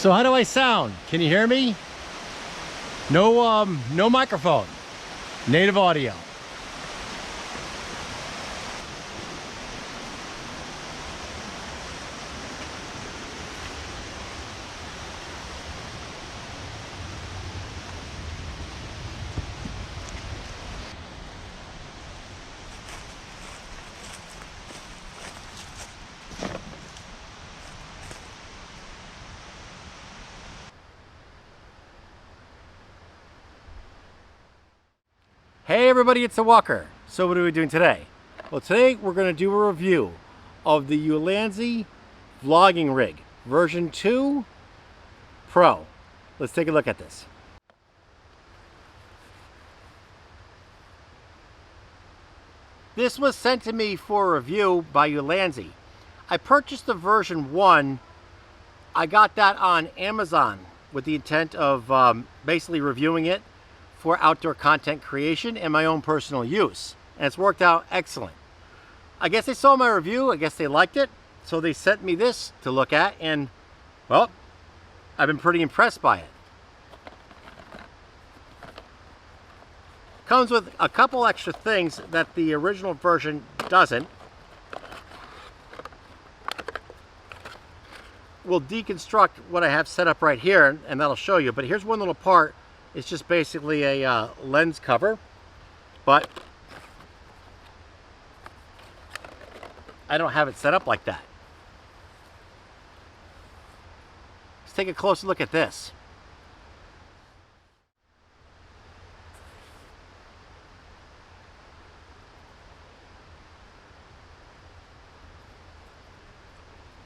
So how do I sound? Can you hear me? No microphone. Native audio. Hey everybody, it's the Walker. So what are we doing today? Well, today we're going to do a review of the Ulanzi vlogging rig version 2 Pro. Let's take a look at this. This was sent to me for review by Ulanzi. I purchased the version 1. I got that on Amazon with the intent of basically reviewing it for outdoor content creation and my own personal use. And it's worked out excellent. I guess they saw my review, I guess they liked it, so they sent me this to look at, and well, I've been pretty impressed by it. Comes with a couple extra things that the original version doesn't. We'll deconstruct what I have set up right here, and that'll show you, but here's one little part. It's just basically a lens cover, but I don't have it set up like that. Let's take a closer look at this.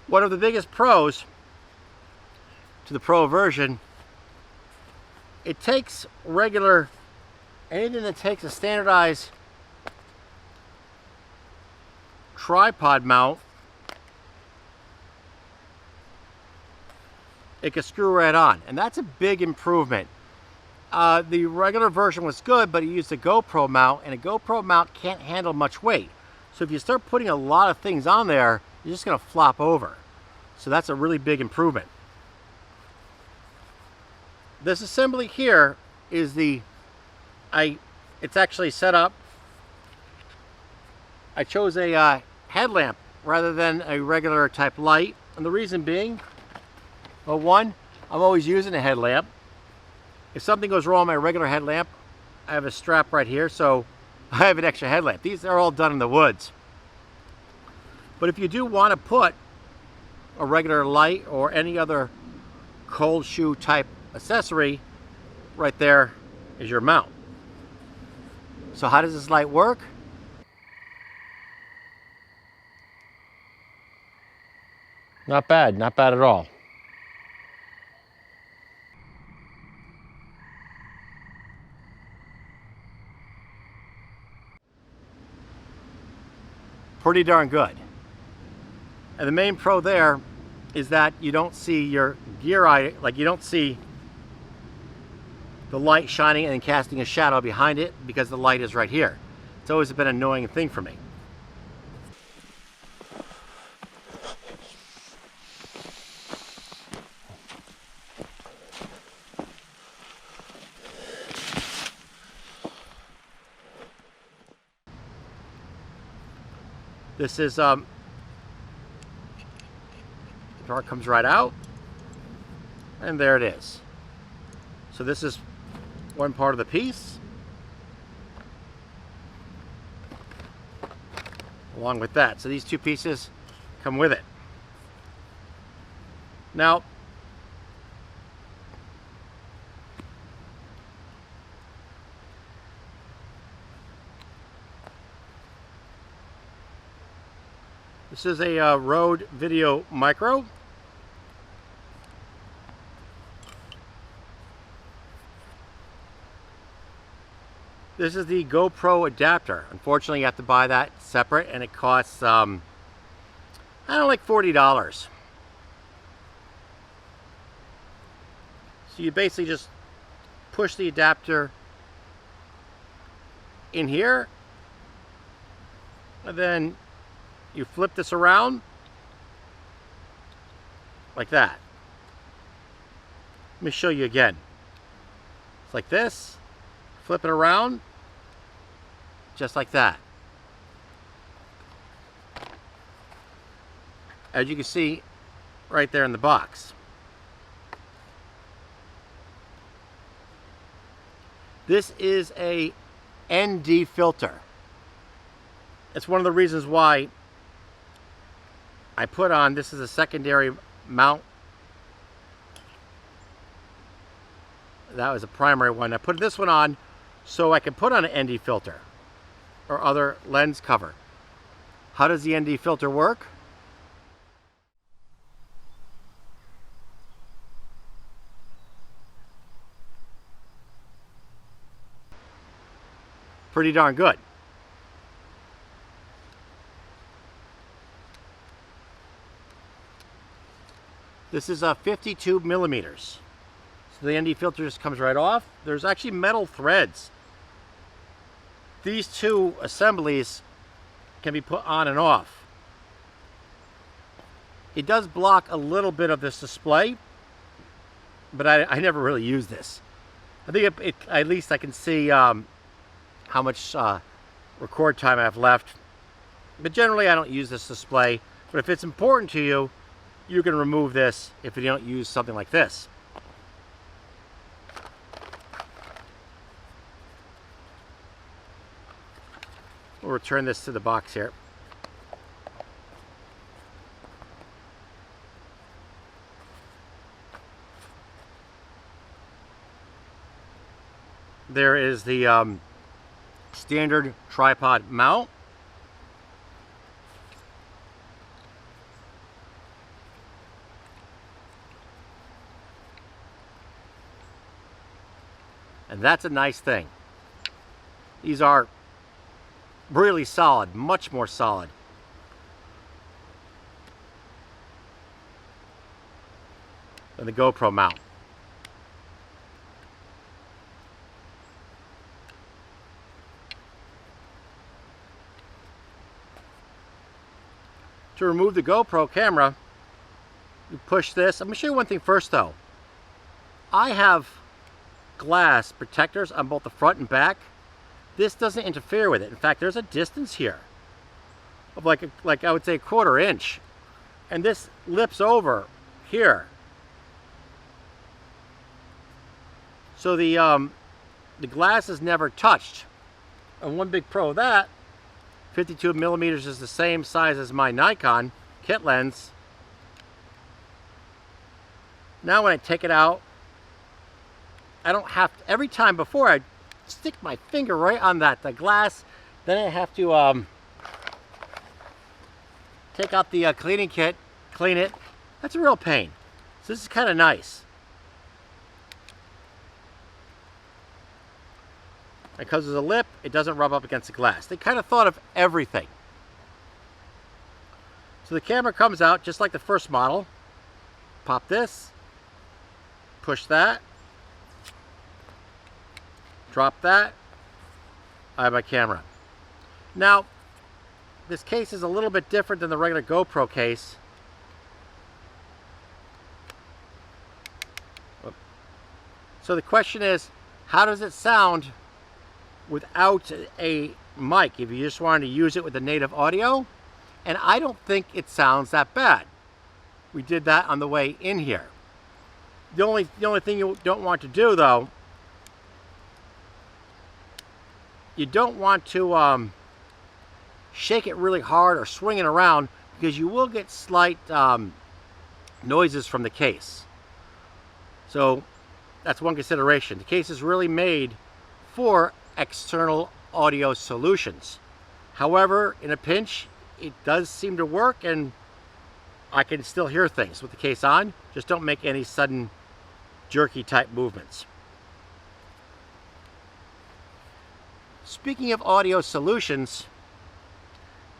One of the biggest pros to the Pro version, it takes anything that takes a standardized tripod mount, it can screw right on, and that's a big improvement. The regular version was good, but it used a GoPro mount, and a GoPro mount can't handle much weight. So if you start putting a lot of things on there, you're just going to flop over. So that's a really big improvement. This assembly here is it's actually set up. I chose a headlamp rather than a regular type light, and the reason being, well, one, I'm always using a headlamp. If something goes wrong with my regular headlamp, I have a strap right here, so I have an extra headlamp. These are all done in the woods. But if you do want to put a regular light or any other cold shoe type accessory, right there is your mount. So how does this light work? Not bad at all. Pretty darn good. And the main pro there is that you don't see your gear eye, like you don't see the light shining and then casting a shadow behind it because the light is right here. It's always been an annoying thing for me. This is the door comes right out, and there it is. So this is one part of the piece, along with that. So these two pieces come with it. Now, this is a Rode Videomicro. This is the GoPro adapter. Unfortunately, you have to buy that separate, and it costs, I don't know, like $40. So you basically just push the adapter in here, and then you flip this around like that. Let me show you again. It's like this. Flip it around. Just like that. As you can see right there in the box. This is a ND filter. It's one of the reasons why I put on, this is a secondary mount. That was a primary one. I put this one on so I can put on an ND filter or other lens cover. How does the ND filter work? Pretty darn good. This is 52 millimeters. So the ND filter just comes right off. There's actually metal threads. These two assemblies can be put on and off. It does block a little bit of this display, but I never really use this. I think at least I can see how much record time I have left. But generally I don't use this display. But if it's important to you, you can remove this if you don't use something like this. We'll return this to the box here. There is the standard tripod mount. And that's a nice thing. These are really solid, much more solid. Than the GoPro mount. To remove the GoPro camera, you push this. I'm going to show you one thing first though. I have glass protectors on both the front and back. This doesn't interfere with it. In fact, there's a distance here of like I would say a 1/4 inch, and this lips over here. So the glass is never touched. And one big pro of that, 52 millimeters is the same size as my Nikon kit lens. Now when I take it out, I don't have to, every time before I stick my finger right on the glass, then I have to take out the cleaning kit, clean it. That's a real pain. So this is kind of nice. Because there's a lip, it doesn't rub up against the glass. They kind of thought of everything. So the camera comes out just like the first model. Pop this, push that, drop that. I have my camera. Now, this case is a little bit different than the regular GoPro case. So the question is, how does it sound without a mic if you just wanted to use it with the native audio? And I don't think it sounds that bad. We did that on the way in here. The only thing you don't want to do though, you don't want to shake it really hard or swing it around, because you will get slight noises from the case. So that's one consideration. The case is really made for external audio solutions. However, in a pinch, it does seem to work, and I can still hear things with the case on. Just don't make any sudden jerky type movements. Speaking of audio solutions,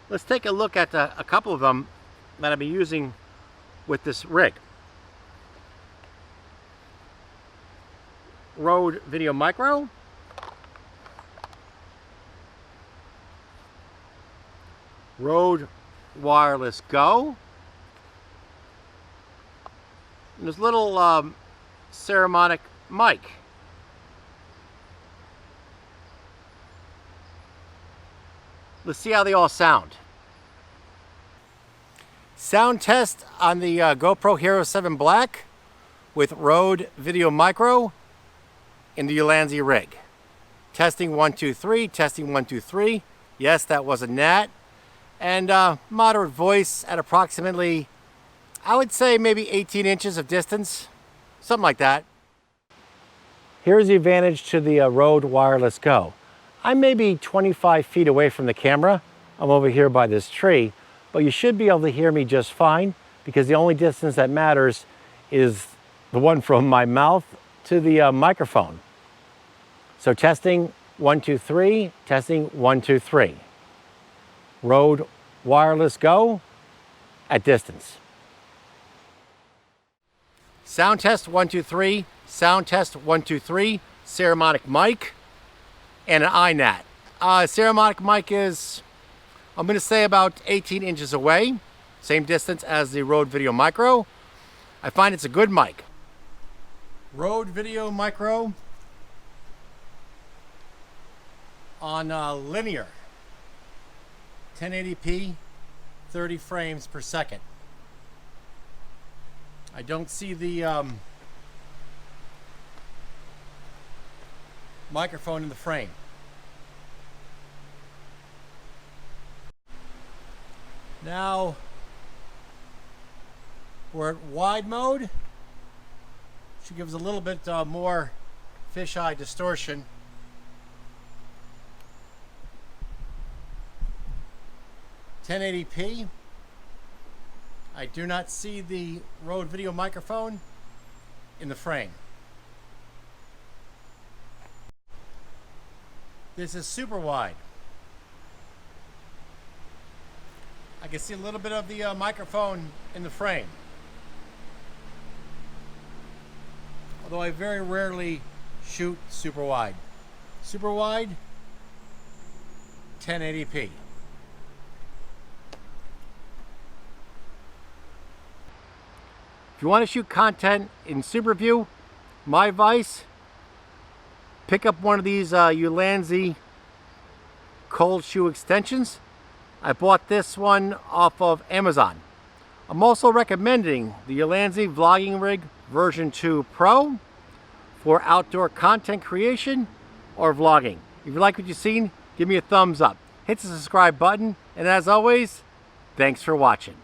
let's take a look at a couple of them that I've been using with this rig. Rode Videomicro, Rode Wireless Go, and there's little Saramonic Mic. Let's see how they all sound. Sound test on the GoPro Hero 7 Black with Rode Videomicro in the Ulanzi rig. Testing 1, 2, 3, testing 1, 2, 3. Yes, that was a gnat. And moderate voice at approximately, I would say maybe 18 inches of distance, something like that. Here's the advantage to the Rode Wireless Go. I'm maybe 25 feet away from the camera. I'm over here by this tree, but you should be able to hear me just fine because the only distance that matters is the one from my mouth to the microphone. So testing 1, 2, 3, testing 1, 2, 3. Rode Wireless Go at distance. Sound test 1, 2, 3, sound test 1, 2, 3, Saramonic Mic. And an iNat. Saramonic Mic is, I'm going to say about 18 inches away. Same distance as the Rode Videomicro. I find it's a good mic. Rode Videomicro on linear. 1080p, 30 frames per second. I don't see the microphone in the frame. Now we're at wide mode. Should give us a little bit more fisheye distortion. (1080p). I do not see the Rode video microphone in the frame. This is super wide. I can see a little bit of the microphone in the frame. Although I very rarely shoot super wide. Super wide, 1080p. If you want to shoot content in super view, my advice, pick up one of these Ulanzi cold shoe extensions. I bought this one off of Amazon. I'm also recommending the Ulanzi Vlogging Rig version 2 Pro for outdoor content creation or vlogging. If you like what you've seen, give me a thumbs up. Hit the subscribe button, and as always, thanks for watching.